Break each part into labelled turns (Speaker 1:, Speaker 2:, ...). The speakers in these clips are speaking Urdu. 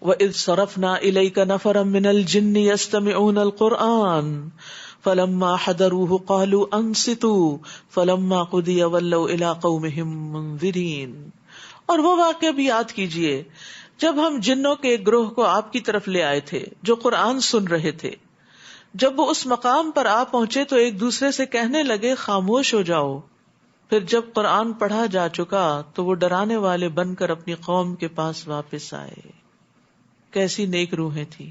Speaker 1: وَإِذْ صَرَفْنَا إِلَيْكَ نَفَرًا مِّنَ الْجِنِّ يَسْتَمِعُونَ الْقُرْآنَ فَلَمَّا حَضَرُوهُ قَالُوا أَنصِتُوا فَلَمَّا قُضِيَ وَلَّوْا إِلَىٰ قَوْمِهِم مُنذِرِينَ۔ اور وہ واقعہ بھی یاد کیجئے جب ہم جنوں کے ایک گروہ کو آپ کی طرف لے آئے تھے جو قرآن سن رہے تھے۔ جب وہ اس مقام پر آ پہنچے تو ایک دوسرے سے کہنے لگے خاموش ہو جاؤ۔ پھر جب قرآن پڑھا جا چکا تو وہ ڈرانے والے بن کر اپنی قوم کے پاس واپس آئے۔ کیسی نیک روحیں تھی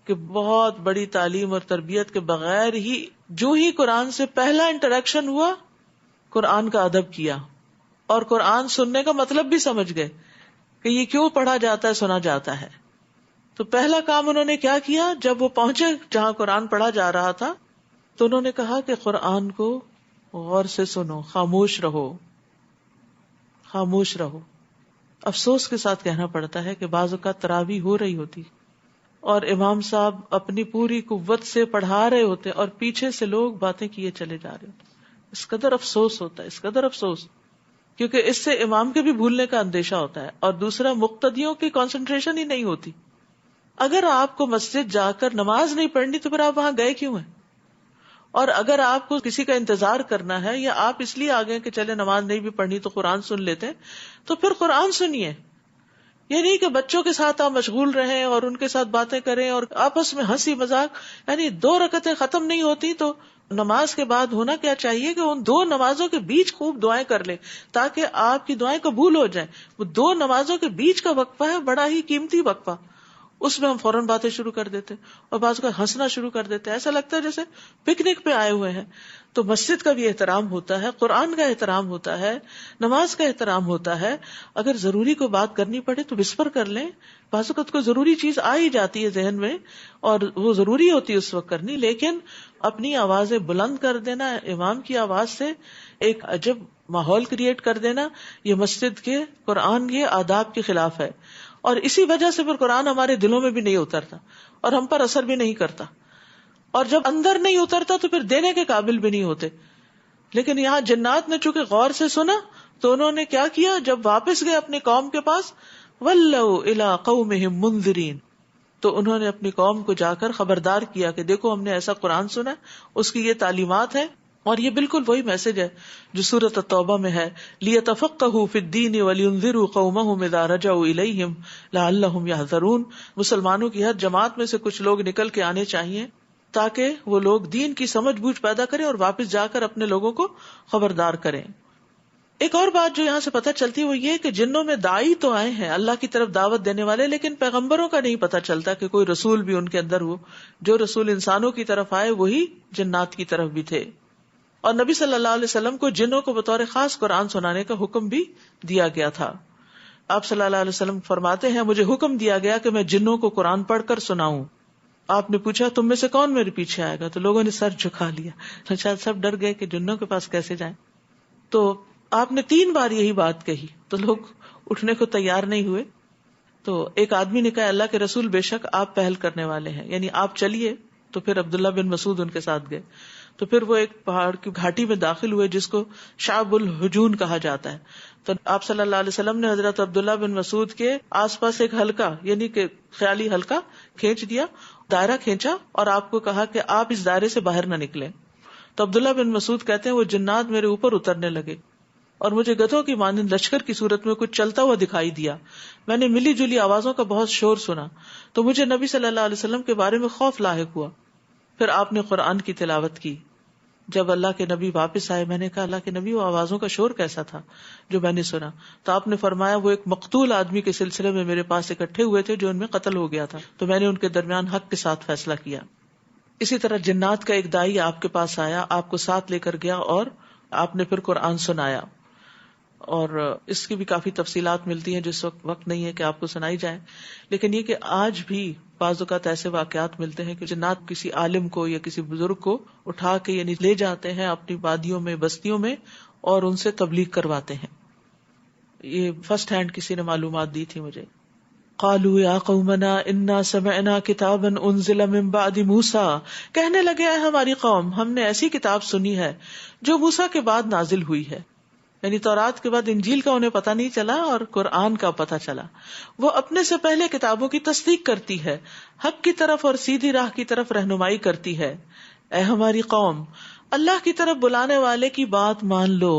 Speaker 1: کہ بہت بڑی تعلیم اور تربیت کے بغیر ہی جو ہی قرآن سے پہلا انٹریکشن ہوا قرآن کا ادب کیا اور قرآن سننے کا مطلب بھی سمجھ گئے کہ یہ کیوں پڑھا جاتا ہے، سنا جاتا ہے۔ تو پہلا کام انہوں نے کیا کیا، جب وہ پہنچے جہاں قرآن پڑھا جا رہا تھا تو انہوں نے کہا کہ قرآن کو غور سے سنو، خاموش رہو، خاموش رہو۔ افسوس کے ساتھ کہنا پڑتا ہے کہ بعض اوقات تراویح ہو رہی ہوتی اور امام صاحب اپنی پوری قوت سے پڑھا رہے ہوتے اور پیچھے سے لوگ باتیں کیے چلے جا رہے ہوتے۔ اس قدر افسوس ہوتا ہے، اس قدر افسوس، کیونکہ اس سے امام کے بھی بھولنے کا اندیشہ ہوتا ہے اور دوسرا مقتدیوں کی کنسنٹریشن ہی نہیں ہوتی۔ اگر آپ کو مسجد جا کر نماز نہیں پڑھنی تو پھر آپ وہاں گئے کیوں ہیں؟ اور اگر آپ کو کسی کا انتظار کرنا ہے یا آپ اس لیے آ گئے کہ چلے نماز نہیں بھی پڑھنی تو قرآن سن لیتے تو پھر قرآن سنیے۔ یہ نہیں کہ بچوں کے ساتھ آپ مشغول رہیں اور ان کے ساتھ باتیں کریں اور آپس میں ہنسی مذاق، یعنی 2 رکعتیں ختم نہیں ہوتی تو نماز کے بعد ہونا کیا چاہیے کہ ان 2 نمازوں کے بیچ خوب دعائیں کر لیں تاکہ آپ کی دعائیں قبول ہو جائیں۔ وہ 2 نمازوں کے بیچ کا وقفہ ہے بڑا ہی قیمتی وقفہ، اس میں ہم فوراً باتیں شروع کر دیتے اور بعض کا ہنسنا شروع کر دیتے، ایسا لگتا ہے جیسے پکنک پہ آئے ہوئے ہیں۔ تو مسجد کا بھی احترام ہوتا ہے، قرآن کا احترام ہوتا ہے، نماز کا احترام ہوتا ہے۔ اگر ضروری کوئی بات کرنی پڑے تو وسپر کر لیں، بعض اوقات کوئی ضروری چیز آ ہی جاتی ہے ذہن میں اور وہ ضروری ہوتی ہے اس وقت کرنی، لیکن اپنی آوازیں بلند کر دینا، امام کی آواز سے ایک عجب ماحول کریٹ کر دینا، یہ مسجد کے قرآن کے آداب کے خلاف ہے۔ اور اسی وجہ سے پھر قرآن ہمارے دلوں میں بھی نہیں اترتا اور ہم پر اثر بھی نہیں کرتا، اور جب اندر نہیں اترتا تو پھر دینے کے قابل بھی نہیں ہوتے۔ لیکن یہاں جنات نے چونکہ غور سے سنا تو انہوں نے کیا کیا، جب واپس گئے اپنی قوم کے پاس، وَلَّوْا إِلَىٰ قَوْمِهِم مُنذِرِينَ، تو انہوں نے اپنی قوم کو جا کر خبردار کیا کہ دیکھو ہم نے ایسا قرآن سنا، اس کی یہ تعلیمات ہیں۔ اور یہ بالکل وہی میسج ہے جو سورۃ التوبہ میں ہے، لِيَتَفَقَّهُوا فِي الدِّينِ وَلِيُنذِرُوا قَوْمَهُمْ إِذَا رَجَعُوا إِلَيْهِمْ لَعَلَّهُمْ يَحْذَرُونَ۔ مسلمانوں کی ہر جماعت میں سے کچھ لوگ نکل کے آنے چاہیے تاکہ وہ لوگ دین کی سمجھ بوجھ پیدا کریں اور واپس جا کر اپنے لوگوں کو خبردار کریں۔ ایک اور بات جو یہاں سے پتہ چلتی ہے وہ یہ کہ جنوں میں داعی تو آئے ہیں اللہ کی طرف دعوت دینے والے، لیکن پیغمبروں کا نہیں پتہ چلتا کہ کوئی رسول بھی ان کے اندر ہو۔ جو رسول انسانوں کی طرف آئے وہی جنات کی طرف بھی تھے، اور نبی صلی اللہ علیہ وسلم کو جنوں کو بطور خاص قرآن سنانے کا حکم بھی دیا گیا تھا۔ آپ صلی اللہ علیہ وسلم فرماتے ہیں مجھے حکم دیا گیا کہ میں جنوں کو قرآن پڑھ کر سناؤں۔ آپ نے پوچھا تم میں سے کون میرے پیچھے آئے گا، تو لوگوں نے سر جھکا لیا، شاید سب ڈر گئے کہ جنوں کے پاس کیسے جائیں۔ تو آپ نے 3 بار یہی بات کہی تو لوگ اٹھنے کو تیار نہیں ہوئے۔ تو ایک آدمی نے کہا اللہ کے رسول بے شک آپ پہل کرنے والے ہیں، یعنی آپ چلیے۔ تو پھر عبداللہ بن مسعود ان کے ساتھ گئے، تو پھر وہ ایک پہاڑ کی گھاٹی میں داخل ہوئے جس کو شعب الحجون کہا جاتا ہے۔ تو آپ صلی اللہ علیہ وسلم نے حضرت عبداللہ بن مسعود کے آس پاس ایک حلقہ، یعنی کہ خیالی حلقہ کھینچ دیا، دائرہ کھینچا اور آپ کو کہا کہ آپ اس دائرے سے باہر نہ نکلیں۔ تو عبداللہ بن مسعود کہتے ہیں وہ جنات میرے اوپر اترنے لگے اور مجھے گدھوں کی مانند لشکر کی صورت میں کچھ چلتا ہوا دکھائی دیا۔ میں نے ملی جلی آوازوں کا بہت شور سنا تو مجھے نبی صلی اللہ علیہ وسلم کے بارے میں خوف لاحق ہوا۔ پھر آپ نے قرآن کی تلاوت کی۔ جب اللہ کے نبی واپس آئے میں نے کہا اللہ کے نبی وہ آوازوں کا شور کیسا تھا جو میں نے سنا؟ تو آپ نے فرمایا وہ ایک مقتول آدمی کے سلسلے میں میرے پاس اکٹھے ہوئے تھے جو ان میں قتل ہو گیا تھا، تو میں نے ان کے درمیان حق کے ساتھ فیصلہ کیا۔ اسی طرح جنات کا ایک دائی آپ کے پاس آیا، آپ کو ساتھ لے کر گیا اور آپ نے پھر قرآن سنایا، اور اس کی بھی کافی تفصیلات ملتی ہیں جس وقت نہیں ہے کہ آپ کو سنائی جائے، لیکن یہ کہ آج بھی بعض اوقات ایسے واقعات ملتے ہیں کہ جنات کسی عالم کو یا کسی بزرگ کو اٹھا کے یعنی لے جاتے ہیں اپنی وادیوں میں بستیوں میں اور ان سے تبلیغ کرواتے ہیں۔ یہ فرسٹ ہینڈ کسی نے معلومات دی تھی مجھے۔ قالوا یا قومنا انا سمعنا کتابا انزل من بعد موسیٰ، کہنے لگے اے ہماری قوم ہم نے ایسی کتاب سنی ہے جو موسیٰ کے بعد نازل ہوئی ہے۔ یعنی تورات کے بعد انجیل کا انہیں پتہ نہیں چلا اور قرآن کا پتہ چلا. وہ اپنے سے پہلے کتابوں کی تصدیق کرتی ہے، حق کی طرف اور سیدھی راہ کی طرف رہنمائی کرتی ہے. اے ہماری قوم، اللہ کی طرف بلانے والے کی بات مان لو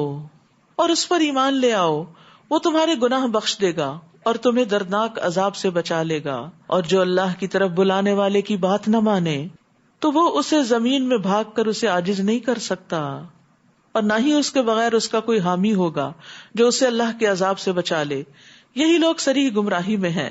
Speaker 1: اور اس پر ایمان لے آؤ، وہ تمہارے گناہ بخش دے گا اور تمہیں دردناک عذاب سے بچا لے گا. اور جو اللہ کی طرف بلانے والے کی بات نہ مانے تو وہ اسے زمین میں بھاگ کر اسے عاجز نہیں کر سکتا، اور نہ ہی اس کے بغیر اس کا کوئی حامی ہوگا جو اسے اللہ کے عذاب سے بچا لے. یہی لوگ صریح گمراہی میں ہیں.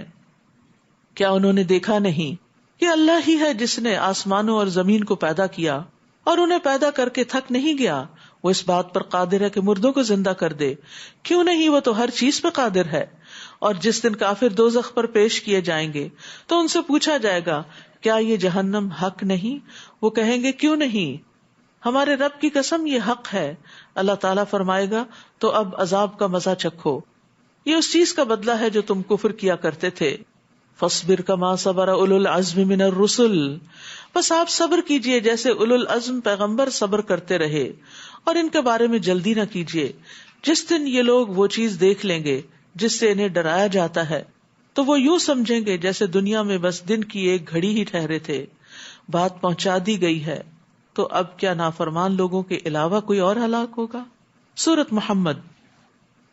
Speaker 1: کیا انہوں نے دیکھا نہیں کہ اللہ ہی ہے جس نے آسمانوں اور زمین کو پیدا کیا اور انہیں پیدا کر کے تھک نہیں گیا؟ وہ اس بات پر قادر ہے کہ مردوں کو زندہ کر دے. کیوں نہیں، وہ تو ہر چیز پہ قادر ہے. اور جس دن کافر دوزخ پر پیش کیے جائیں گے تو ان سے پوچھا جائے گا، کیا یہ جہنم حق نہیں؟ وہ کہیں گے، کیوں نہیں، ہمارے رب کی قسم یہ حق ہے. اللہ تعالیٰ فرمائے گا، تو اب عذاب کا مزہ چکھو، یہ اس چیز کا بدلہ ہے جو تم کفر کیا کرتے تھے. فاصبر کما صبر اولو العزم من الرسل، بس آپ صبر کیجئے جیسے اولو العزم پیغمبر صبر کرتے رہے، اور ان کے بارے میں جلدی نہ کیجئے. جس دن یہ لوگ وہ چیز دیکھ لیں گے جس سے انہیں ڈرایا جاتا ہے تو وہ یوں سمجھیں گے جیسے دنیا میں بس دن کی ایک گھڑی ہی ٹھہرے تھے. بات پہنچا دی گئی ہے، تو اب کیا نافرمان لوگوں کے علاوہ کوئی اور ہلاک ہوگا؟ سورۃ محمد.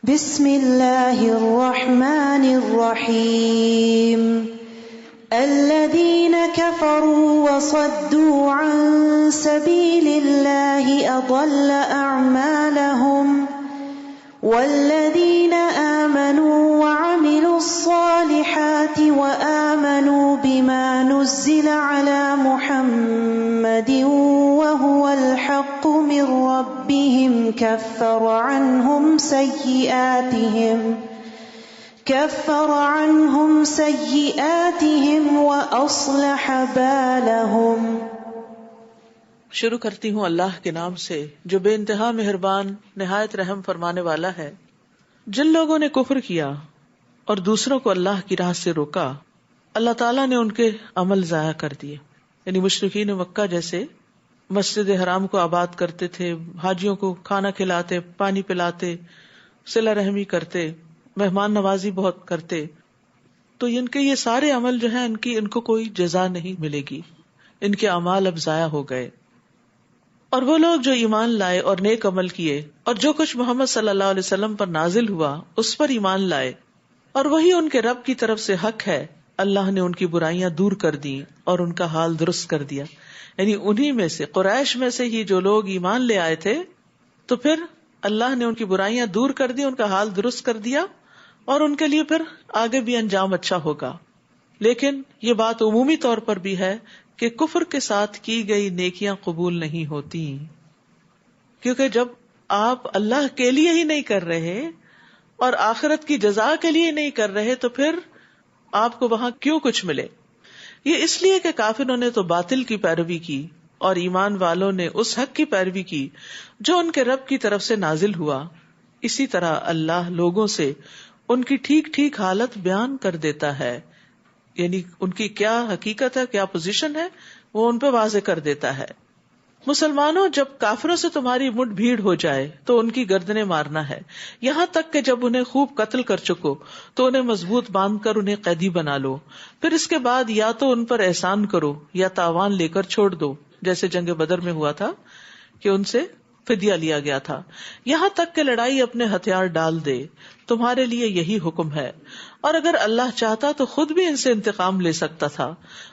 Speaker 2: بسم اللہ الرحمن الرحیم. الذین کفروا وصدوا عن سبیل اللہ اضل اعمالهم والذین آمنوا وعملوا الصالحات وآمنوا بما نزل على محمد وهو الحق من ربهم كفر عنهم سيئاتهم وأصلح بالهم.
Speaker 1: شروع کرتی ہوں اللہ کے نام سے جو بے انتہا مہربان نہایت رحم فرمانے والا ہے. جن لوگوں نے کفر کیا اور دوسروں کو اللہ کی راہ سے روکا، اللہ تعالیٰ نے ان کے عمل ضائع کر دیے. یعنی مشرکین مکہ جیسے مسجد حرام کو آباد کرتے تھے، حاجیوں کو کھانا کھلاتے، پانی پلاتے، صلہ رحمی کرتے، مہمان نوازی بہت کرتے، تو ان کے یہ سارے عمل جو ہیں ان کو کوئی جزا نہیں ملے گی، ان کے اعمال اب ضائع ہو گئے. اور وہ لوگ جو ایمان لائے اور نیک عمل کیے اور جو کچھ محمد صلی اللہ علیہ وسلم پر نازل ہوا اس پر ایمان لائے، اور وہی ان کے رب کی طرف سے حق ہے، اللہ نے ان کی برائیاں دور کر دی اور ان کا حال درست کر دیا. یعنی انہی میں سے، قریش میں سے ہی جو لوگ ایمان لے آئے تھے، تو پھر اللہ نے ان کی برائیاں دور کر دی، ان کا حال درست کر دیا، اور ان کے لیے پھر آگے بھی انجام اچھا ہوگا. لیکن یہ بات عمومی طور پر بھی ہے کہ کفر کے ساتھ کی گئی نیکیاں قبول نہیں ہوتی، کیونکہ جب آپ اللہ کے لیے ہی نہیں کر رہے اور آخرت کی جزا کے لیے نہیں کر رہے تو پھر آپ کو وہاں کیوں کچھ ملے. یہ اس لیے کہ کافروں نے تو باطل کی پیروی کی اور ایمان والوں نے اس حق کی پیروی کی جو ان کے رب کی طرف سے نازل ہوا. اسی طرح اللہ لوگوں سے ان کی ٹھیک ٹھیک حالت بیان کر دیتا ہے، یعنی ان کی کیا حقیقت ہے، کیا پوزیشن ہے، وہ ان پہ واضح کر دیتا ہے. مسلمانوں، جب کافروں سے تمہاری مٹھ بھیڑ ہو جائے تو ان کی گردنیں مارنا ہے، یہاں تک کہ جب انہیں خوب قتل کر چکو تو انہیں مضبوط باندھ کر انہیں قیدی بنا لو. پھر اس کے بعد یا تو ان پر احسان کرو یا تاوان لے کر چھوڑ دو، جیسے جنگ بدر میں ہوا تھا کہ ان سے فدیہ لیا گیا تھا، یہاں تک کہ لڑائی اپنے ہتھیار ڈال دے. تمہارے لیے یہی حکم ہے، اور اگر اللہ چاہتا تو خود بھی ان سے انتقام لے سکتا تھا،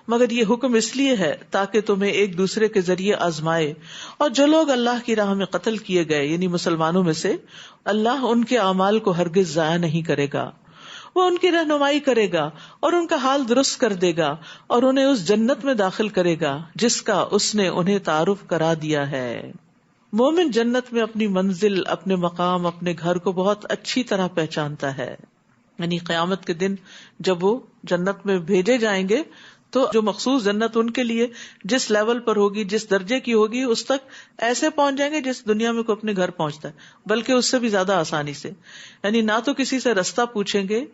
Speaker 1: مگر یہ حکم اس لیے ہے تاکہ تمہیں ایک دوسرے کے ذریعے آزمائے. اور جو لوگ اللہ کی راہ میں قتل کیے گئے یعنی مسلمانوں میں سے، اللہ ان کے اعمال کو ہرگز ضائع نہیں کرے گا. وہ ان کی رہنمائی کرے گا اور ان کا حال درست کر دے گا اور انہیں اس جنت میں داخل کرے گا جس کا اس نے انہیں تعارف کرا دیا ہے. مومن جنت میں اپنی منزل، اپنے مقام، اپنے گھر کو بہت اچھی طرح پہچانتا ہے. یعنی قیامت کے دن جب وہ جنت میں بھیجے جائیں گے تو جو مخصوص جنت ان کے لیے جس لیول پر ہوگی، جس درجے کی ہوگی، اس تک ایسے پہنچ جائیں گے جس دنیا میں کوئی اپنے گھر پہنچتا ہے، بلکہ اس سے بھی زیادہ آسانی سے. یعنی نہ تو کسی سے رستہ پوچھیں گے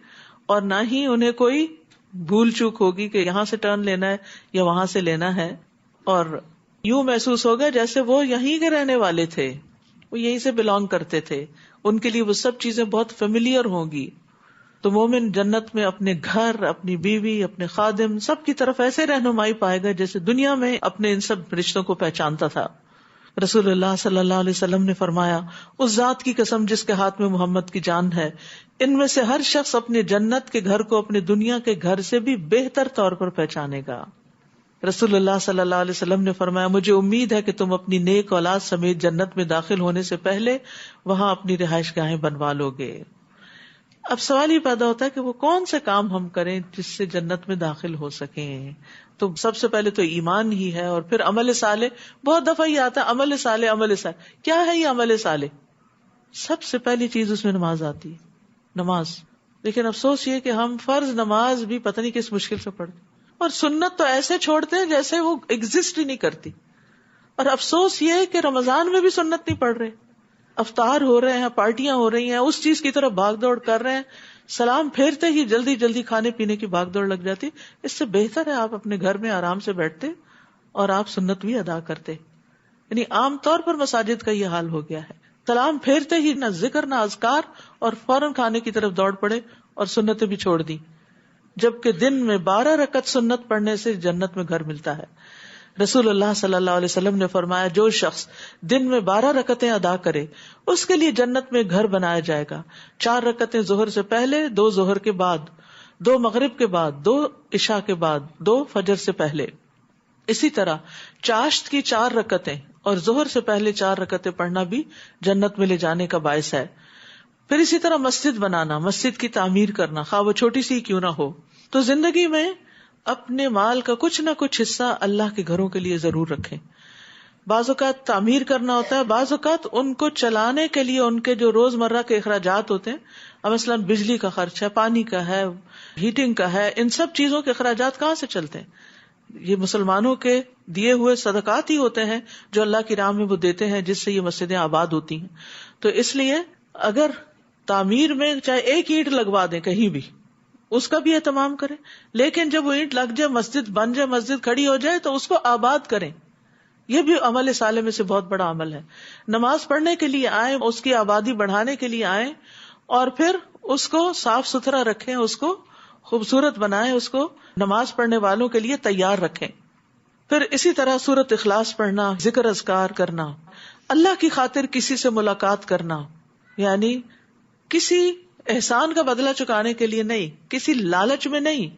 Speaker 1: اور نہ ہی انہیں کوئی بھول چوک ہوگی کہ یہاں سے ٹرن لینا ہے یا وہاں سے لینا ہے، اور یوں محسوس ہوگا جیسے وہ یہیں کے رہنے والے تھے. وہ یہیں سے بلانگ کرتے تھے، ان کے لیے وہ سب چیزیں بہت فیملیئر ہوں گی. تو مومن جنت میں اپنے گھر، اپنی بیوی، اپنے خادم سب کی طرف ایسے رہنمائی پائے گا جیسے دنیا میں اپنے ان سب رشتوں کو پہچانتا تھا. رسول اللہ صلی اللہ علیہ وسلم نے فرمایا، اس ذات کی قسم جس کے ہاتھ میں محمد کی جان ہے، ان میں سے ہر شخص اپنے جنت کے گھر کو اپنے دنیا کے گھر سے بھی بہتر طور پر پہچانے گا. رسول اللہ صلی اللہ علیہ وسلم نے فرمایا، مجھے امید ہے کہ تم اپنی نیک اولاد سمیت جنت میں داخل ہونے سے پہلے وہاں اپنی رہائش گاہیں بنوا لو گے. اب سوال یہ پیدا ہوتا ہے کہ وہ کون سے کام ہم کریں جس سے جنت میں داخل ہو سکیں. تو سب سے پہلے تو ایمان ہی ہے، اور پھر عمل صالح. بہت دفعہ یہ آتا ہے عمل صالح عمل صالح. کیا ہے یہ عمل صالح؟ سب سے پہلی چیز اس میں نماز آتی ہے، نماز. لیکن افسوس یہ کہ ہم فرض نماز بھی پتہ نہیں کس مشکل سے پڑھتے، اور سنت تو ایسے چھوڑتے ہیں جیسے وہ ایگزسٹ ہی نہیں کرتی. اور افسوس یہ ہے کہ رمضان میں بھی سنت نہیں پڑھ رہے، افطار ہو رہے ہیں، پارٹیاں ہو رہی ہیں، اس چیز کی طرف بھاگ دوڑ کر رہے ہیں، سلام پھیرتے ہی جلدی جلدی کھانے پینے کی بھاگ دوڑ لگ جاتی. اس سے بہتر ہے آپ اپنے گھر میں آرام سے بیٹھتے اور آپ سنت بھی ادا کرتے. یعنی عام طور پر مساجد کا یہ حال ہو گیا ہے، سلام پھیرتے ہی نہ ذکر نہ اذکار، اور فوراً کھانے کی طرف دوڑ پڑے اور سنتیں بھی چھوڑ دی، جبکہ دن میں 12 رکعت سنت پڑھنے سے جنت میں گھر ملتا ہے. رسول اللہ صلی اللہ علیہ وسلم نے فرمایا، جو شخص دن میں 12 رکعتیں ادا کرے اس کے لیے جنت میں گھر بنایا جائے گا. 4 رکعتیں ظہر سے پہلے، 2 ظہر کے بعد، 2 مغرب کے بعد، 2 عشاء کے بعد، 2 فجر سے پہلے. اسی طرح چاشت کی 4 رکعتیں اور ظہر سے پہلے 4 رکعتیں پڑھنا بھی جنت میں لے جانے کا باعث ہے. پھر اسی طرح مسجد بنانا، مسجد کی تعمیر کرنا، خواہ وہ چھوٹی سی کیوں نہ ہو. تو زندگی میں اپنے مال کا کچھ نہ کچھ حصہ اللہ کے گھروں کے لیے ضرور رکھیں. بعض اوقات تعمیر کرنا ہوتا ہے، بعض اوقات ان کو چلانے کے لیے ان کے جو روزمرہ کے اخراجات ہوتے ہیں، مثلاً بجلی کا خرچ ہے، پانی کا ہے، ہیٹنگ کا ہے، ان سب چیزوں کے اخراجات کہاں سے چلتے ہیں؟ یہ مسلمانوں کے دیے ہوئے صدقات ہی ہوتے ہیں جو اللہ کی راہ میں وہ دیتے ہیں، جس سے یہ مسجدیں آباد ہوتی ہیں. تو اس لیے اگر تعمیر میں چاہے ایک اینٹ لگوا دیں کہیں بھی، اس کا بھی اہتمام کریں، لیکن جب وہ اینٹ لگ جائے، مسجد بن جائے، مسجد کھڑی ہو جائے، تو اس کو آباد کریں. یہ بھی عمل صالح میں سے بہت بڑا عمل ہے. نماز پڑھنے کے لیے آئیں، اس کی آبادی بڑھانے کے لیے آئیں، اور پھر اس کو صاف ستھرا رکھیں، اس کو خوبصورت بنائیں، اس کو نماز پڑھنے والوں کے لیے تیار رکھیں. پھر اسی طرح سورۃ اخلاص پڑھنا، ذکر اذکار کرنا، اللہ کی خاطر کسی سے ملاقات کرنا، یعنی کسی احسان کا بدلہ چکانے کے لیے نہیں، کسی لالچ میں نہیں.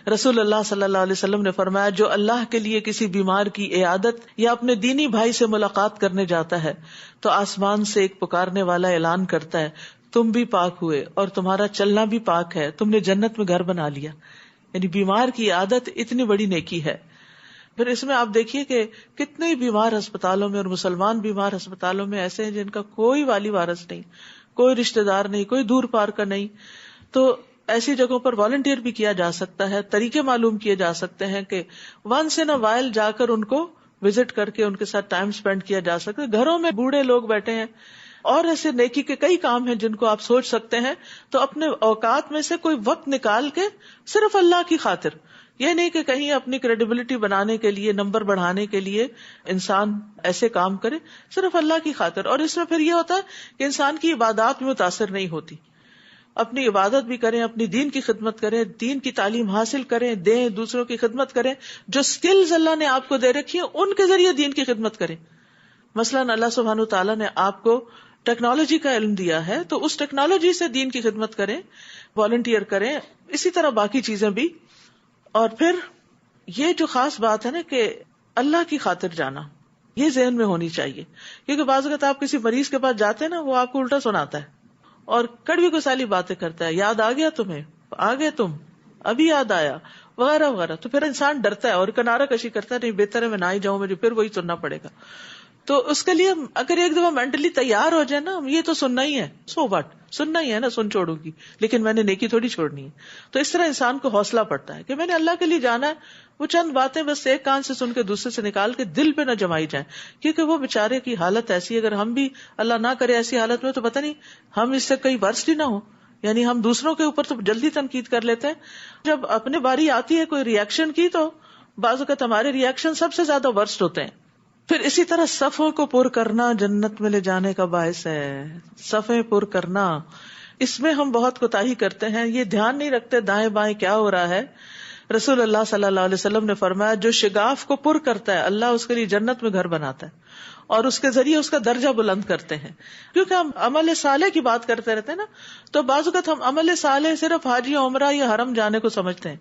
Speaker 1: رسول اللہ صلی اللہ علیہ وسلم نے فرمایا، جو اللہ کے لیے کسی بیمار کی عیادت یا اپنے دینی بھائی سے ملاقات کرنے جاتا ہے تو آسمان سے ایک پکارنے والا اعلان کرتا ہے، تم بھی پاک ہوئے اور تمہارا چلنا بھی پاک ہے، تم نے جنت میں گھر بنا لیا. یعنی بیمار کی عادت اتنی بڑی نیکی ہے. پھر اس میں آپ دیکھیے کہ کتنے بیمار ہسپتالوں میں، اور مسلمان بیمار ہسپتالوں میں ایسے ہیں جن کا کوئی والی وارث نہیں، کوئی رشتہ دار نہیں، کوئی دور پار کا نہیں. تو ایسی جگہوں پر والنٹیئر بھی کیا جا سکتا ہے، طریقے معلوم کیے جا سکتے ہیں کہ ونس ان اے وائل جا کر ان کو وزٹ کر کے ان کے ساتھ ٹائم سپینڈ کیا جا سکتا ہے. گھروں میں بوڑھے لوگ بیٹھے ہیں، اور ایسے نیکی کے کئی کام ہیں جن کو آپ سوچ سکتے ہیں. تو اپنے اوقات میں سے کوئی وقت نکال کے صرف اللہ کی خاطر، یہ نہیں کہ کہیں اپنی کریڈیبلٹی بنانے کے لیے، نمبر بڑھانے کے لیے انسان ایسے کام کرے، صرف اللہ کی خاطر. اور اس میں پھر یہ ہوتا ہے کہ انسان کی عبادات میں متاثر نہیں ہوتی. اپنی عبادت بھی کریں، اپنی دین کی خدمت کریں، دین کی تعلیم حاصل کریں، دیں، دوسروں کی خدمت کریں. جو سکلز اللہ نے آپ کو دے رکھی ہیں ان کے ذریعے دین کی خدمت کریں. مثلاً اللہ سبحانہ وتعالیٰ نے آپ کو ٹیکنالوجی کا علم دیا ہے تو اس ٹیکنالوجی سے دین کی خدمت کریں، والنٹیئر کریں. اسی طرح باقی چیزیں بھی. اور پھر یہ جو خاص بات ہے نا کہ اللہ کی خاطر جانا، یہ ذہن میں ہونی چاہیے. کیونکہ بعض اوقات آپ کسی مریض کے پاس جاتے ہیں نا، وہ آپ کو الٹا سناتا ہے اور کڑوی کو سالی باتیں کرتا ہے، یاد آ گیا تمہیں، آ گئے تم، ابھی یاد آیا، وغیرہ وغیرہ. تو پھر انسان ڈرتا ہے اور کنارہ کشی کرتا ہے، نہیں بہتر ہے میں نہ ہی جاؤں، مجھے پھر وہی سننا پڑے گا. تو اس کے لیے اگر ایک دفعہ مینٹلی تیار ہو جائے نا، یہ تو سننا ہی ہے، سو واٹ، سننا ہی ہے نا، سن چھوڑوں گی، لیکن میں نے نیکی تھوڑی چھوڑنی ہے. تو اس طرح انسان کو حوصلہ پڑتا ہے کہ میں نے اللہ کے لیے جانا ہے. وہ چند باتیں بس ایک کان سے سن کے دوسرے سے نکال کے دل پہ نہ جمائی جائیں، کیونکہ وہ بےچارے کی حالت ایسی ہے، اگر ہم بھی اللہ نہ کرے ایسی حالت میں تو پتہ نہیں ہم اس سے کئی ورسٹ ہی نہ ہو. یعنی ہم دوسروں کے اوپر تو جلدی تنقید کر لیتے ہیں، جب اپنے باری آتی ہے کوئی ریئیکشن کی تو بعض اوقات ہمارے ریئیکشن سب سے زیادہ ورسٹ ہوتے ہیں. پھر اسی طرح صفوں کو پر کرنا جنت میں لے جانے کا باعث ہے. صفیں پر کرنا، اس میں ہم بہت کوتاہی کرتے ہیں، یہ دھیان نہیں رکھتے دائیں بائیں کیا ہو رہا ہے. رسول اللہ صلی اللہ علیہ وسلم نے فرمایا جو شگاف کو پر کرتا ہے اللہ اس کے لیے جنت میں گھر بناتا ہے اور اس کے ذریعے اس کا درجہ بلند کرتے ہیں. کیونکہ ہم عمل صالح کی بات کرتے رہتے ہیں نا، تو بعض اوقات ہم عمل صالح صرف حاجی عمرہ یا حرم جانے کو سمجھتے ہیں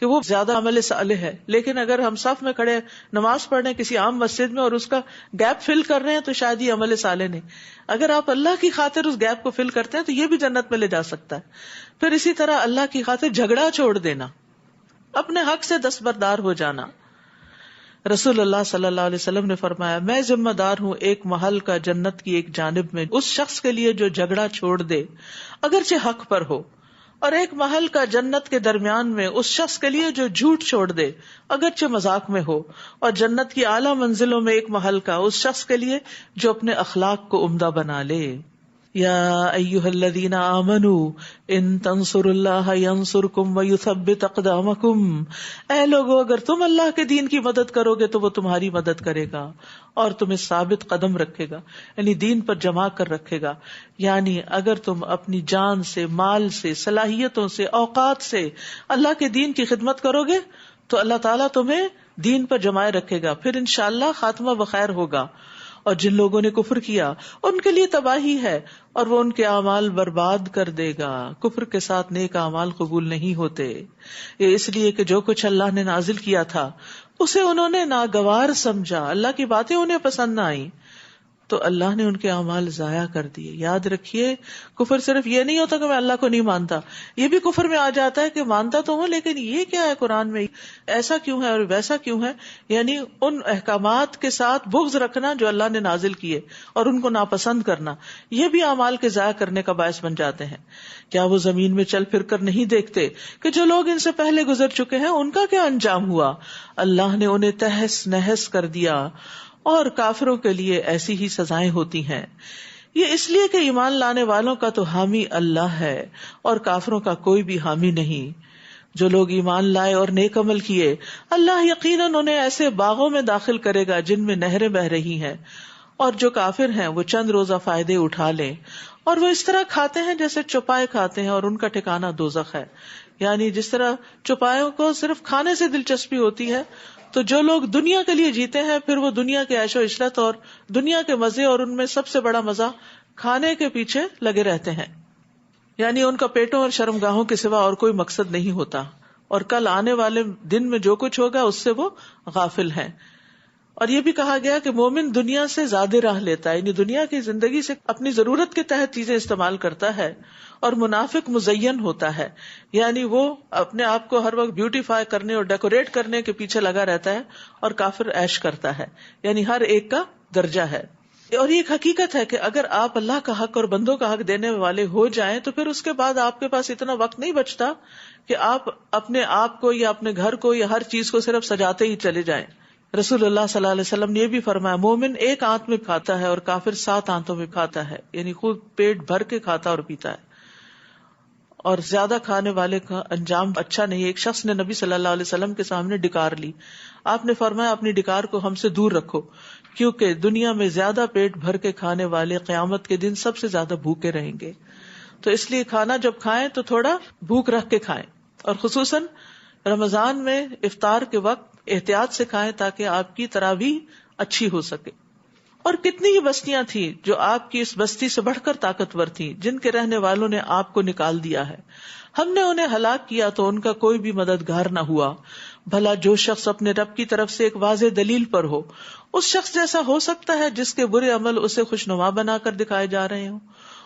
Speaker 1: کہ وہ زیادہ عمل صالح ہے. لیکن اگر ہم صف میں کھڑے نماز پڑھ رہے ہیں کسی عام مسجد میں اور اس کا گیپ فل کر رہے ہیں تو شاید یہ عمل صالح نہیں. اگر آپ اللہ کی خاطر اس گیپ کو فل کرتے ہیں تو یہ بھی جنت میں لے جا سکتا ہے. پھر اسی طرح اللہ کی خاطر جھگڑا چھوڑ دینا، اپنے حق سے دستبردار ہو جانا. رسول اللہ صلی اللہ علیہ وسلم نے فرمایا میں ذمہ دار ہوں ایک محل کا جنت کی ایک جانب میں اس شخص کے لیے جو جھگڑا چھوڑ دے اگرچہ حق پر ہو، اور ایک محل کا جنت کے درمیان میں اس شخص کے لیے جو جھوٹ چھوڑ دے اگرچہ مذاق میں ہو، اور جنت کی اعلیٰ منزلوں میں ایک محل کا اس شخص کے لیے جو اپنے اخلاق کو عمدہ بنا لے. یا ایھا الذین آمنوا ان تنصروا اللہ ینصرکم ویثبت اقدامکم، اے لوگو اگر تم اللہ کے دین کی مدد کرو گے تو وہ تمہاری مدد کرے گا اور تمہیں ثابت قدم رکھے گا، یعنی دین پر جمع کر رکھے گا. یعنی اگر تم اپنی جان سے، مال سے، صلاحیتوں سے، اوقات سے اللہ کے دین کی خدمت کرو گے تو اللہ تعالیٰ تمہیں دین پر جمائے رکھے گا، پھر انشاءاللہ خاتمہ بخیر ہوگا. اور جن لوگوں نے کفر کیا ان کے لیے تباہی ہے اور وہ ان کے اعمال برباد کر دے گا. کفر کے ساتھ نیک اعمال قبول نہیں ہوتے، یہ اس لیے کہ جو کچھ اللہ نے نازل کیا تھا اسے انہوں نے ناگوار سمجھا، اللہ کی باتیں انہیں پسند نہ آئیں تو اللہ نے ان کے اعمال ضائع کر دیے. یاد رکھیے کفر صرف یہ نہیں ہوتا کہ میں اللہ کو نہیں مانتا، یہ بھی کفر میں آ جاتا ہے کہ مانتا تو ہوں لیکن یہ کیا ہے قرآن میں ایسا کیوں ہے اور ویسا کیوں ہے، یعنی ان احکامات کے ساتھ بغض رکھنا جو اللہ نے نازل کیے اور ان کو ناپسند کرنا، یہ بھی اعمال کے ضائع کرنے کا باعث بن جاتے ہیں. کیا وہ زمین میں چل پھر کر نہیں دیکھتے کہ جو لوگ ان سے پہلے گزر چکے ہیں ان کا کیا انجام ہوا، اللہ نے انہیں تہس نہس کر دیا اور کافروں کے لیے ایسی ہی سزائیں ہوتی ہیں. یہ اس لیے کہ ایمان لانے والوں کا تو حامی اللہ ہے اور کافروں کا کوئی بھی حامی نہیں. جو لوگ ایمان لائے اور نیک عمل کیے اللہ یقیناً انہیں ایسے باغوں میں داخل کرے گا جن میں نہریں بہ رہی ہیں، اور جو کافر ہیں وہ چند روزہ فائدے اٹھا لیں اور وہ اس طرح کھاتے ہیں جیسے چوپائے کھاتے ہیں اور ان کا ٹھکانہ دوزخ ہے. یعنی جس طرح چوپایوں کو صرف کھانے سے دلچسپی ہوتی ہے تو جو لوگ دنیا کے لیے جیتے ہیں پھر وہ دنیا کے عیش و عشرت اور دنیا کے مزے اور ان میں سب سے بڑا مزہ کھانے کے پیچھے لگے رہتے ہیں. یعنی ان کا پیٹوں اور شرمگاہوں کے سوا اور کوئی مقصد نہیں ہوتا اور کل آنے والے دن میں جو کچھ ہوگا اس سے وہ غافل ہیں. اور یہ بھی کہا گیا کہ مومن دنیا سے زیادہ راہ لیتا ہے، یعنی دنیا کی زندگی سے اپنی ضرورت کے تحت چیزیں استعمال کرتا ہے، اور منافق مزین ہوتا ہے، یعنی وہ اپنے آپ کو ہر وقت بیوٹیفائی کرنے اور ڈیکوریٹ کرنے کے پیچھے لگا رہتا ہے، اور کافر عیش کرتا ہے. یعنی ہر ایک کا درجہ ہے. اور یہ ایک حقیقت ہے کہ اگر آپ اللہ کا حق اور بندوں کا حق دینے والے ہو جائیں تو پھر اس کے بعد آپ کے پاس اتنا وقت نہیں بچتا کہ آپ اپنے آپ کو یا اپنے گھر کو یا ہر چیز کو صرف سجاتے ہی چلے جائیں. رسول اللہ صلی اللہ علیہ وسلم نے یہ بھی فرمایا مومن ایک آنت میں کھاتا ہے اور کافر 7 آنتوں میں کھاتا ہے، یعنی خود پیٹ بھر کے کھاتا اور پیتا ہے. اور زیادہ کھانے والے کا انجام اچھا نہیں. ایک شخص نے نبی صلی اللہ علیہ وسلم کے سامنے ڈکار لی. آپ نے فرمایا اپنی ڈکار کو ہم سے دور رکھو، کیونکہ دنیا میں زیادہ پیٹ بھر کے کھانے والے قیامت کے دن سب سے زیادہ بھوکے رہیں گے. تو اس لیے کھانا جب کھائیں تو تھوڑا بھوک رکھ کے کھائیں، اور خصوصاً رمضان میں افطار کے وقت احتیاط سے کھائیں تاکہ آپ کی تراویح اچھی ہو سکے. اور کتنی ہی بستیاں تھیں جو آپ کی اس بستی سے بڑھ کر طاقتور تھیں جن کے رہنے والوں نے آپ کو نکال دیا ہے، ہم نے انہیں ہلاک کیا تو ان کا کوئی بھی مددگار نہ ہوا. بھلا جو شخص اپنے رب کی طرف سے ایک واضح دلیل پر ہو اس شخص جیسا ہو سکتا ہے جس کے برے عمل اسے خوشنما بنا کر دکھائے جا رہے ہوں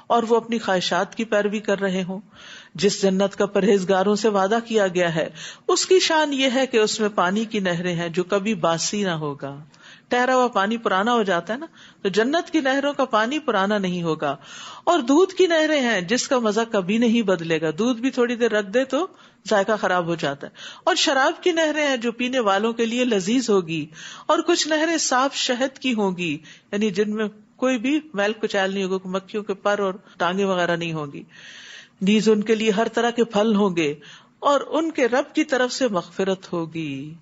Speaker 1: اور وہ اپنی خواہشات کی پیروی کر رہے ہوں. جس جنت کا پرہیزگاروں سے وعدہ کیا گیا ہے اس کی شان یہ ہے کہ اس میں پانی کی نہریں ہیں جو کبھی باسی نہ ہوگا. ٹھہرا ہوا پانی پرانا ہو جاتا ہے نا، تو جنت کی نہروں کا پانی پرانا نہیں ہوگا. اور دودھ کی نہریں ہیں جس کا مزہ کبھی نہیں بدلے گا، دودھ بھی تھوڑی دیر رکھ دے تو ذائقہ خراب ہو جاتا ہے. اور شراب کی نہریں ہیں جو پینے والوں کے لیے لذیذ ہوگی. اور کچھ نہریں صاف شہد کی ہوں گی، یعنی جن میں کوئی بھی میل کچیل نہیں ہوگا، مکھیوں کے پر اور ٹانگیں وغیرہ نہیں ہوگی. نیز ان کے لیے ہر طرح کے پھل ہوں گے اور ان کے رب کی طرف سے مغفرت ہوگی.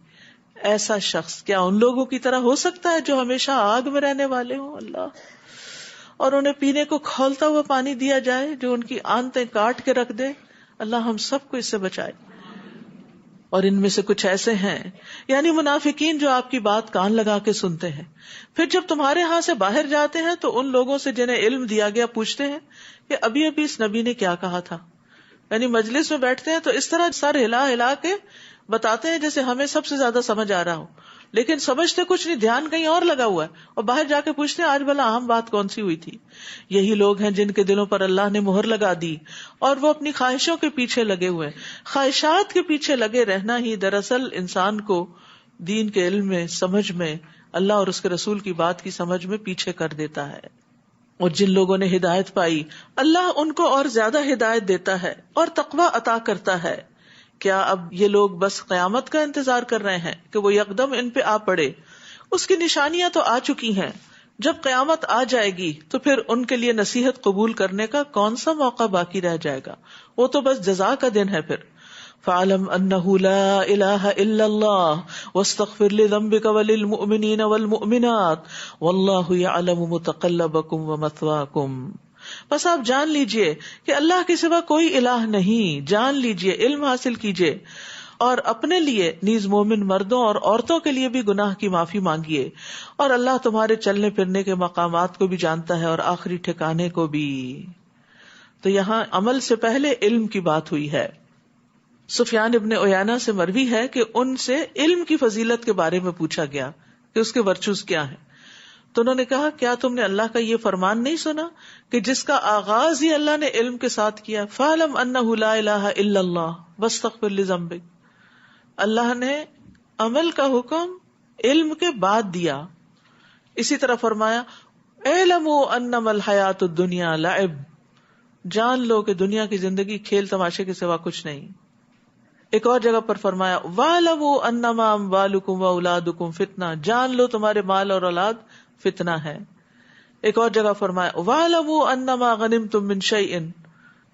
Speaker 1: ایسا شخص کیا ان لوگوں کی طرح ہو سکتا ہے جو ہمیشہ آگ میں رہنے والے ہوں؟ اللہ، اور انہیں پینے کو کھولتا ہوا پانی دیا جائے جو ان کی آنتیں کاٹ کے رکھ دے. اللہ ہم سب کو اس سے بچائے. اور ان میں سے کچھ ایسے ہیں یعنی منافقین جو آپ کی بات کان لگا کے سنتے ہیں، پھر جب تمہارے ہاں سے باہر جاتے ہیں تو ان لوگوں سے جنہیں علم دیا گیا پوچھتے ہیں کہ ابھی ابھی اس نبی نے کیا کہا تھا. یعنی مجلس میں بیٹھتے ہیں تو اس طرح سر ہلا ہلا کے بتاتے ہیں جیسے ہمیں سب سے زیادہ سمجھ آ رہا ہو، لیکن سمجھتے کچھ نہیں، دھیان کہیں اور لگا ہوا ہے، اور باہر جا کے پوچھتے ہیں آج بھلا اہم بات کون سی ہوئی تھی. یہی لوگ ہیں جن کے دلوں پر اللہ نے مہر لگا دی اور وہ اپنی خواہشوں کے پیچھے لگے ہوئے. خواہشات کے پیچھے لگے رہنا ہی دراصل انسان کو دین کے علم میں، سمجھ میں، اللہ اور اس کے رسول کی بات کی سمجھ میں پیچھے کر دیتا ہے. اور جن لوگوں نے ہدایت پائی اللہ ان کو اور زیادہ ہدایت دیتا ہے اور تقوی عطا کرتا ہے. کیا اب یہ لوگ بس قیامت کا انتظار کر رہے ہیں کہ وہ یکدم ان پہ آ پڑے؟ اس کی نشانیاں تو آ چکی ہیں. جب قیامت آ جائے گی تو پھر ان کے لیے نصیحت قبول کرنے کا کون سا موقع باقی رہ جائے گا؟ وہ تو بس جزا کا دن ہے. پھر فَاعْلَمْ أَنَّهُ لَا إِلَٰهَ إِلَّا اللَّهُ وَاسْتَغْفِرْ لِذَنبِكَ وَلِلْمُؤْمِنِينَ وَالْمُؤْمِنَاتِ وَاللَّهُ يَعْلَمُ مُتَقَلَّبَكُمْ وَمَثْوَاكُمْ. بس آپ جان لیجئے کہ اللہ کے سوا کوئی الہ نہیں. جان لیجئے، علم حاصل کیجئے، اور اپنے لیے نیز مومن مردوں اور عورتوں کے لیے بھی گناہ کی معافی مانگیے. اور اللہ تمہارے چلنے پھرنے کے مقامات کو بھی جانتا ہے اور آخری ٹھکانے کو بھی. تو یہاں عمل سے پہلے علم کی بات ہوئی ہے. سفیان ابن عیینہ سے مروی ہے کہ ان سے علم کی فضیلت کے بارے میں پوچھا گیا کہ اس کے ورچوز کیا ہیں. تو انہوں نے کہا کیا تم نے اللہ کا یہ فرمان نہیں سنا کہ جس کا آغاز ہی اللہ نے علم کے ساتھ کیا؟ فَاعْلَمْ أَنَّهُ لَا إِلَٰهَ إِلَّا اللَّهُ وَاسْتَغْفِرْ لِذَنبِكَ. اللہ نے عمل کا حکم علم کے بعد دیا. اسی طرح فرمایا اعلموا انما الحیات الدنیا لعب. جان لو کہ دنیا کی زندگی کھیل تماشے کے سوا کچھ نہیں. ایک اور جگہ پر فرمایا وَاعْلَمُوا أَنَّمَا أَمْوَالُكُمْ وَأَوْلَادُكُمْ فِتْنَةٌ. جان لو تمہارے مال اور اولاد فتنہ ہے. ایک اور جگہ فرمایا وَاعْلَمُوا أَنَّمَا غَنِمْتُم مِّن شَيْءٍ.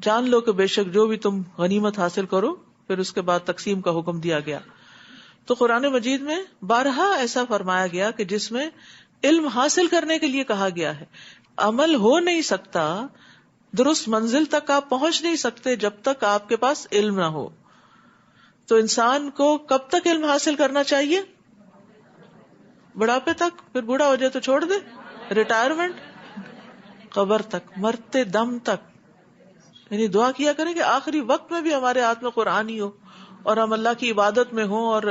Speaker 1: جان لو کہ بے شک جو بھی تم غنیمت حاصل کرو. پھر اس کے بعد تقسیم کا حکم دیا گیا. تو قرآن مجید میں بارہا ایسا فرمایا گیا کہ جس میں علم حاصل کرنے کے لیے کہا گیا ہے. عمل ہو نہیں سکتا، درست منزل تک آپ پہنچ نہیں سکتے جب تک آپ کے پاس علم نہ ہو. تو انسان کو کب تک علم حاصل کرنا چاہیے؟ بڑھاپے تک. پھر بوڑھا ہو جائے تو چھوڑ دے. ریٹائرمنٹ، قبر تک، مرتے دم تک. یعنی دعا کیا کریں کہ آخری وقت میں بھی ہمارے ہاتھ میں قرآن ہی ہو اور ہم اللہ کی عبادت میں ہوں اور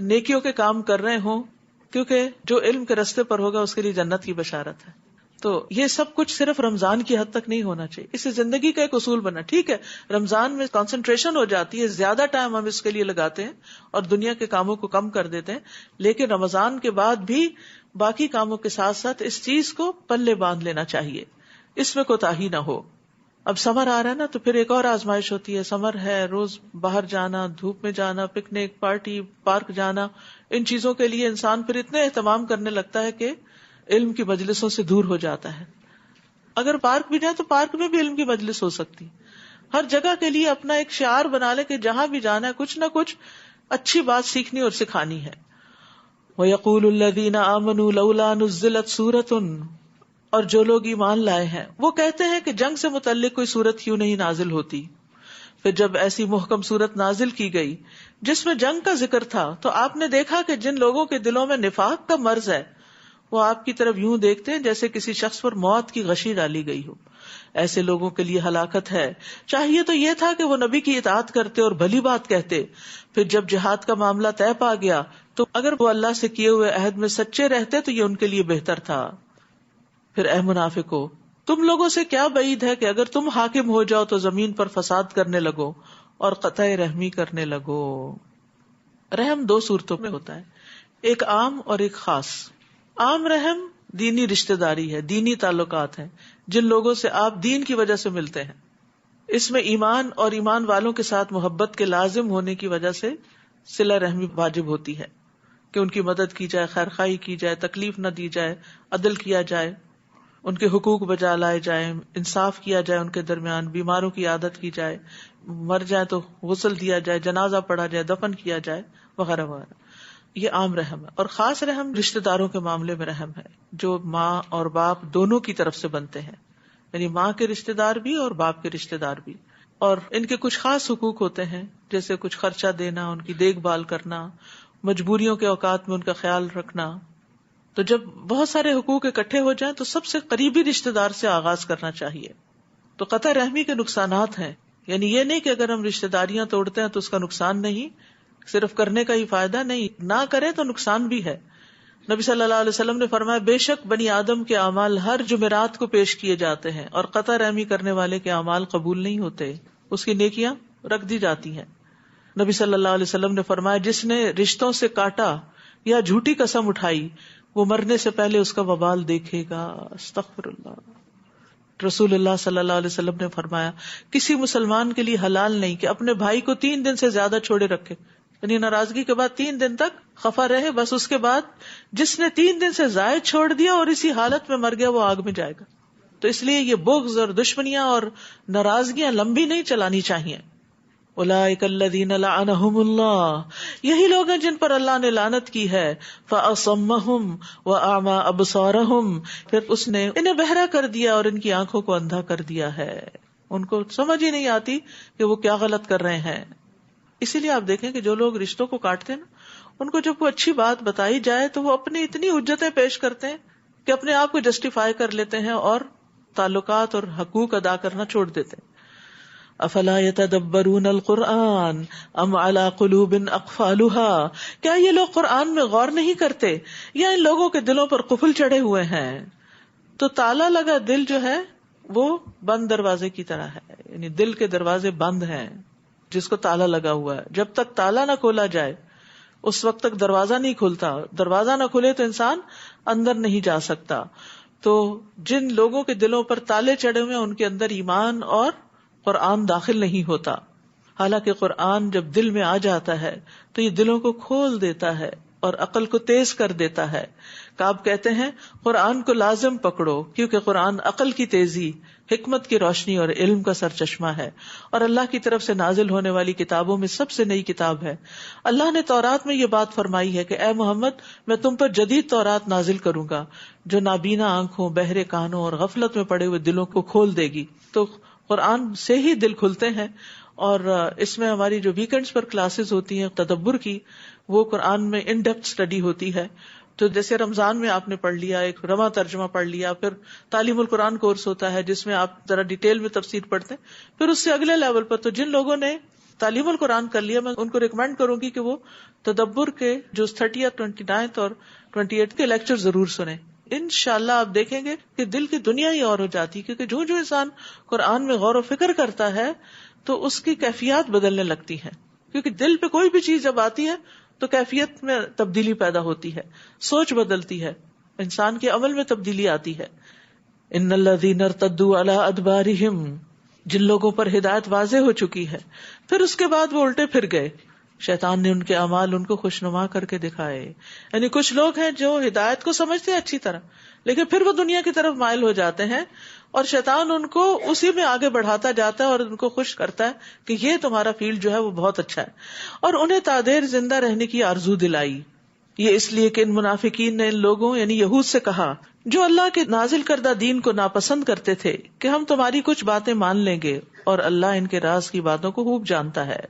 Speaker 1: نیکیوں کے کام کر رہے ہوں، کیونکہ جو علم کے رستے پر ہوگا اس کے لیے جنت کی بشارت ہے. تو یہ سب کچھ صرف رمضان کی حد تک نہیں ہونا چاہیے. اس سے زندگی کا ایک اصول بنا. ٹھیک ہے رمضان میں کنسنٹریشن ہو جاتی ہے، زیادہ ٹائم ہم اس کے لیے لگاتے ہیں اور دنیا کے کاموں کو کم کر دیتے ہیں، لیکن رمضان کے بعد بھی باقی کاموں کے ساتھ ساتھ اس چیز کو پلے باندھ لینا چاہیے، اس میں کوتاہی نہ ہو. اب سمر آ رہا ہے نا، تو پھر ایک اور آزمائش ہوتی ہے. سمر ہے، روز باہر جانا، دھوپ میں جانا، پکنک، پارٹی، پارک جانا، ان چیزوں کے لیے انسان پھر اتنے اہتمام کرنے لگتا ہے کہ علم کی مجلسوں سے دور ہو جاتا ہے. اگر پارک بھی جائے تو پارک میں بھی علم کی مجلس ہو سکتی. ہر جگہ کے لیے اپنا ایک شعار بنا لے کہ جہاں بھی جانا ہے کچھ نہ کچھ اچھی بات سیکھنی اور سکھانی ہے. وَيَقُولُ الَّذِينَ آمَنُوا لَوْلَا نُزِّلَتْ سُورَةٌ. اور جو لوگ ایمان لائے ہیں وہ کہتے ہیں کہ جنگ سے متعلق کوئی سورت کیوں نہیں نازل ہوتی. پھر جب ایسی محکم سورت نازل کی گئی جس میں جنگ کا ذکر تھا تو آپ نے دیکھا کہ جن لوگوں کے دلوں میں نفاق کا مرض ہے وہ آپ کی طرف یوں دیکھتے ہیں جیسے کسی شخص پر موت کی غشی ڈالی گئی ہو. ایسے لوگوں کے لیے ہلاکت ہے. چاہیے تو یہ تھا کہ وہ نبی کی اطاعت کرتے اور بھلی بات کہتے. پھر جب جہاد کا معاملہ طے پا گیا تو اگر وہ اللہ سے کیے ہوئے عہد میں سچے رہتے تو یہ ان کے لیے بہتر تھا. پھر اے منافقو، تم لوگوں سے کیا بعید ہے کہ اگر تم حاکم ہو جاؤ تو زمین پر فساد کرنے لگو اور قطع رحمی کرنے لگو. رحم دو صورتوں میں ہوتا ہے، ایک عام اور ایک خاص. عام رحم دینی رشتہ داری ہے، دینی تعلقات ہیں، جن لوگوں سے آپ دین کی وجہ سے ملتے ہیں. اس میں ایمان اور ایمان والوں کے ساتھ محبت کے لازم ہونے کی وجہ سے صلہ رحمی واجب ہوتی ہے کہ ان کی مدد کی جائے، خیر خواہی کی جائے، تکلیف نہ دی جائے، عدل کیا جائے، ان کے حقوق بجا لائے جائیں، انصاف کیا جائے ان کے درمیان، بیماروں کی عادت کی جائے، مر جائے تو غسل دیا جائے، جنازہ پڑھا جائے، دفن کیا جائے، وغیرہ وغیرہ. یہ عام رحم ہے، اور خاص رحم رشتہ داروں کے معاملے میں رحم ہے، جو ماں اور باپ دونوں کی طرف سے بنتے ہیں، یعنی ماں کے رشتہ دار بھی اور باپ کے رشتہ دار بھی. اور ان کے کچھ خاص حقوق ہوتے ہیں، جیسے کچھ خرچہ دینا، ان کی دیکھ بھال کرنا، مجبوریوں کے اوقات میں ان کا خیال رکھنا. تو جب بہت سارے حقوق اکٹھے ہو جائیں تو سب سے قریبی رشتہ دار سے آغاز کرنا چاہیے. تو قطع رحمی کے نقصانات ہیں، یعنی یہ نہیں کہ اگر ہم رشتہ داریاں توڑتے ہیں تو اس کا نقصان نہیں، صرف کرنے کا ہی فائدہ نہیں، نہ کریں تو نقصان بھی ہے. نبی صلی اللہ علیہ وسلم نے فرمایا بے شک بنی آدم کے اعمال ہر جمعرات کو پیش کیے جاتے ہیں، اور قطع رحمی کرنے والے کے اعمال قبول نہیں ہوتے، اس کی نیکیاں رکھ دی جاتی ہیں. نبی صلی اللہ علیہ وسلم نے فرمایا جس نے رشتوں سے کاٹا یا جھوٹی قسم اٹھائی وہ مرنے سے پہلے اس کا وبال دیکھے گا. استغفر اللہ. رسول اللہ صلی اللہ علیہ وسلم نے فرمایا کسی مسلمان کے لیے حلال نہیں کہ اپنے بھائی کو 3 دن سے زیادہ چھوڑے رکھے، یعنی ناراضگی کے بعد 3 دن تک خفا رہے، بس اس کے بعد جس نے 3 دن سے زائد چھوڑ دیا اور اسی حالت میں مر گیا وہ آگ میں جائے گا. تو اس لیے یہ بغض اور دشمنیاں اور ناراضگیاں لمبی نہیں چلانی چاہیے. اولئک الذین لعنہم اللہ، یہی لوگ ہیں جن پر اللہ نے لعنت کی ہے. فاصمہم واعمی ابصارہم، پھر اس نے انہیں بہرا کر دیا اور ان کی آنکھوں کو اندھا کر دیا ہے، ان کو سمجھ ہی نہیں آتی کہ وہ کیا غلط کر رہے ہیں. اسی لیے آپ دیکھیں کہ جو لوگ رشتوں کو کاٹتے ہیں نا، ان کو جب کوئی اچھی بات بتائی جائے تو وہ اپنی اتنی حجتیں پیش کرتے ہیں کہ اپنے آپ کو جسٹیفائی کر لیتے ہیں اور تعلقات اور حقوق ادا کرنا چھوڑ دیتے ہیں. افلا يتدبرون القرآن ام على قلوب اقفالها، کیا یہ لوگ قرآن میں غور نہیں کرتے یا ان لوگوں کے دلوں پر قفل چڑھے ہوئے ہیں؟ تو تالا لگا دل جو ہے وہ بند دروازے کی طرح ہے، یعنی دل کے دروازے بند ہیں جس کو تالا لگا ہوا ہے. جب تک تالا نہ کھولا جائے اس وقت تک دروازہ نہیں کھلتا. دروازہ نہ کھلے تو انسان اندر نہیں جا سکتا. تو جن لوگوں کے دلوں پر تالے چڑھے ہوئے ہیں ان کے اندر ایمان اور قرآن داخل نہیں ہوتا. حالانکہ قرآن جب دل میں آ جاتا ہے تو یہ دلوں کو کھول دیتا ہے اور عقل کو تیز کر دیتا ہے. کعب کہتے ہیں قرآن کو لازم پکڑو کیونکہ قرآن عقل کی تیزی، حکمت کی روشنی اور علم کا سرچشمہ ہے، اور اللہ کی طرف سے نازل ہونے والی کتابوں میں سب سے نئی کتاب ہے. اللہ نے تورات میں یہ بات فرمائی ہے کہ اے محمد میں تم پر جدید تورات نازل کروں گا جو نابینا آنکھوں، بہرے کانوں اور غفلت میں پڑے ہوئے دلوں کو کھول دے گی. تو قرآن سے ہی دل کھلتے ہیں. اور اس میں ہماری جو ویکینڈز پر کلاسز ہوتی ہیں تدبر کی، وہ قرآن میں ان ڈیپتھ اسٹڈی ہوتی ہے. تو جیسے رمضان میں آپ نے پڑھ لیا، ایک رواں ترجمہ پڑھ لیا، پھر تعلیم القرآن کورس ہوتا ہے جس میں آپ ذرا ڈیٹیل میں تفسیر پڑھتے ہیں. پھر اس سے اگلے لیول پر تو جن لوگوں نے تعلیم القرآن کر لیا میں ان کو ریکمینڈ کروں گی کہ وہ تدبر کے جو 30th 29th اور 28th کے لیکچر ضرور سنیں. انشاءاللہ آپ دیکھیں گے کہ دل کی دنیا ہی اور ہو جاتی ہے، کیونکہ جو جو انسان قرآن میں غور و فکر کرتا ہے تو اس کی کیفیات بدلنے لگتی ہیں. کیونکہ دل پہ کوئی بھی چیز جب آتی ہے تو کیفیت میں تبدیلی پیدا ہوتی ہے، سوچ بدلتی ہے، انسان کے عمل میں تبدیلی آتی ہے. ان الذین ارتدوا علی ادبارہم، جن لوگوں پر ہدایت واضح ہو چکی ہے پھر اس کے بعد وہ الٹے پھر گئے، شیطان نے ان کے اعمال ان کو خوشنما کر کے دکھائے. یعنی کچھ لوگ ہیں جو ہدایت کو سمجھتے ہیں اچھی طرح، لیکن پھر وہ دنیا کی طرف مائل ہو جاتے ہیں اور شیطان ان کو اسی میں آگے بڑھاتا جاتا ہے اور ان کو خوش کرتا ہے کہ یہ تمہارا فیلڈ جو ہے وہ بہت اچھا ہے، اور انہیں تادیر زندہ رہنے کی آرزو دلائی. یہ اس لیے کہ ان منافقین نے ان لوگوں یعنی یہود سے کہا جو اللہ کے نازل کردہ دین کو ناپسند کرتے تھے کہ ہم تمہاری کچھ باتیں مان لیں گے اور اللہ ان کے راز کی باتوں کو خوب جانتا ہے.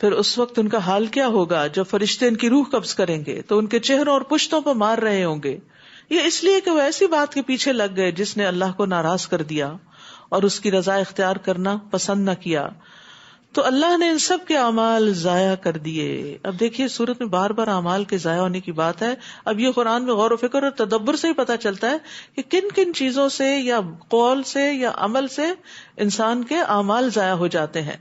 Speaker 1: پھر اس وقت ان کا حال کیا ہوگا جب فرشتے ان کی روح قبض کریں گے تو ان کے چہروں اور پشتوں پر مار رہے ہوں گے. یہ اس لیے کہ وہ ایسی بات کے پیچھے لگ گئے جس نے اللہ کو ناراض کر دیا اور اس کی رضا اختیار کرنا پسند نہ کیا. تو اللہ نے ان سب کے اعمال ضائع کر دیے. اب دیکھیے سورت میں بار بار اعمال کے ضائع ہونے کی بات ہے. اب یہ قرآن میں غور و فکر اور تدبر سے ہی پتہ چلتا ہے کہ کن کن چیزوں سے یا قول سے یا عمل سے انسان کے اعمال ضائع ہو جاتے ہیں.